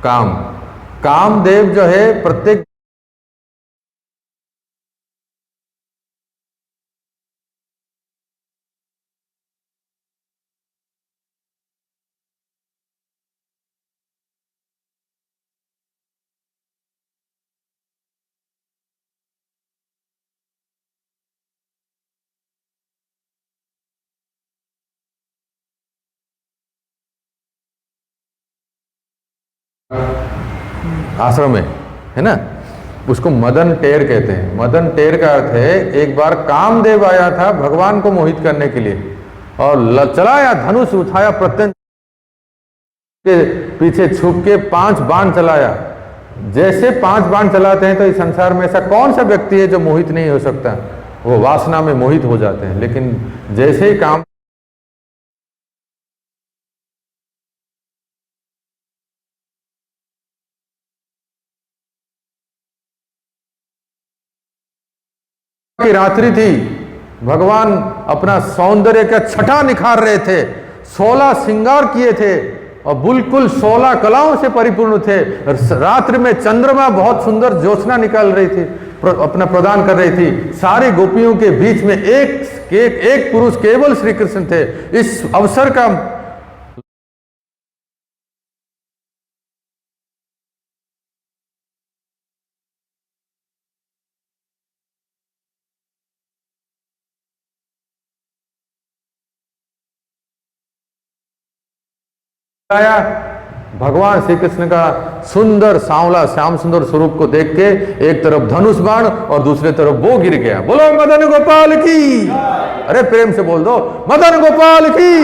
Speaker 1: काम। कामदेव जो है प्रत्येक आश्रम है ना, उसको मदन टेर कहते हैं। मदन टेर का अर्थ है, एक बार कामदेव आया था भगवान को मोहित करने के लिए, और चलाया धनुष उठाया, प्रत्यंत के पीछे छुप के 5 बाण चलाया। जैसे 5 बाण चलाते हैं तो इस संसार में ऐसा कौन सा व्यक्ति है जो मोहित नहीं हो सकता, वो वासना में मोहित हो जाते हैं। लेकिन जैसे ही काम की रात्रि थी, भगवान अपना सौंदर्य का छठा निखार रहे थे, 16 श्रृंगार किए थे, और बिल्कुल 16 कलाओं से परिपूर्ण थे। रात्रि में चंद्रमा बहुत सुंदर ज्योत्सना निकाल रही थी, अपना प्रदान कर रही थी। सारी गोपियों के बीच में एक पुरुष केवल श्री कृष्ण थे। इस अवसर का आया। भगवान श्री कृष्ण का सुंदर सांवला श्याम सुंदर स्वरूप को देख के एक तरफ धनुष बाण और दूसरे तरफ वो गिर गया। बोलो मदन गोपाल की, अरे प्रेम से बोल दो मदन गोपाल की।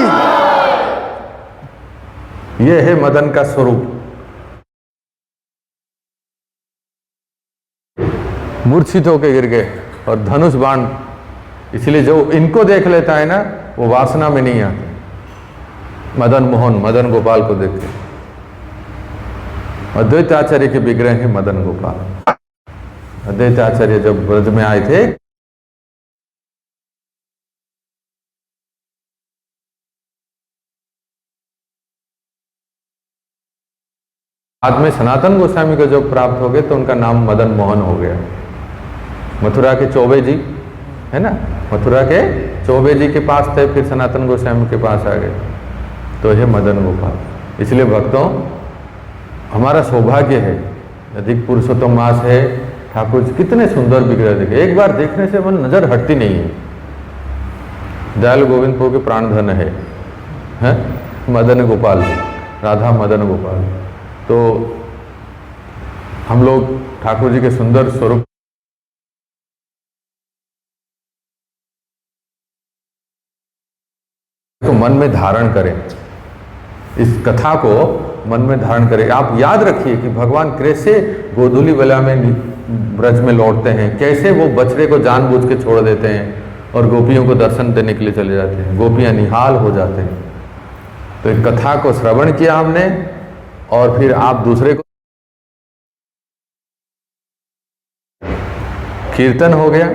Speaker 1: ये है मदन का स्वरूप। मूर्छित होकर गिर गए और धनुष बाण, इसलिए जो इनको देख लेता है ना वो वासना में नहीं आता। मदन मोहन मदन गोपाल को देखते, अद्वैत आचार्य के विग्रह है मदन गोपाल। अद्वैत आचार्य जब ब्रज में आए थे बाद में सनातन गोस्वामी को जब प्राप्त हो गए तो उनका नाम मदन मोहन हो गया। मथुरा के चौबे जी है ना, मथुरा के चौबे जी के पास थे, फिर सनातन गोस्वामी के पास आ गए, तो ये मदन गोपाल। इसलिए भक्तों हमारा सौभाग्य है, अधिक पुरुषोत्तम मास है, ठाकुर जी कितने सुंदर विग्रह देखे, एक बार देखने से मन नजर हटती नहीं है। दयाल गोविंद को के प्राण धन है मदन गोपाल, राधा मदन गोपाल। तो हम लोग ठाकुर जी के सुंदर स्वरूप तो मन में धारण करें, इस कथा को मन में धारण करें। आप याद रखिए कि भगवान कैसे गोधूली बेला में ब्रज में लौटते हैं, कैसे वो बछड़े को जानबूझ के छोड़ देते हैं और गोपियों को दर्शन देने के लिए चले जाते हैं, गोपियां निहाल हो जाते हैं। तो एक कथा को श्रवण किया हमने और फिर आप दूसरे को कीर्तन हो गया,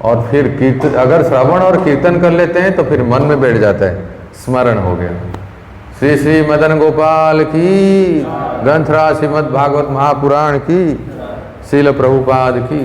Speaker 1: और फिर कीर्तन अगर श्रवण और कीर्तन कर लेते हैं तो फिर मन में बैठ जाता है, स्मरण हो गया। श्री श्री मदन गोपाल की, ग्रंथराज श्रीमद् भागवत महापुराण की, श्रील प्रभुपाद की।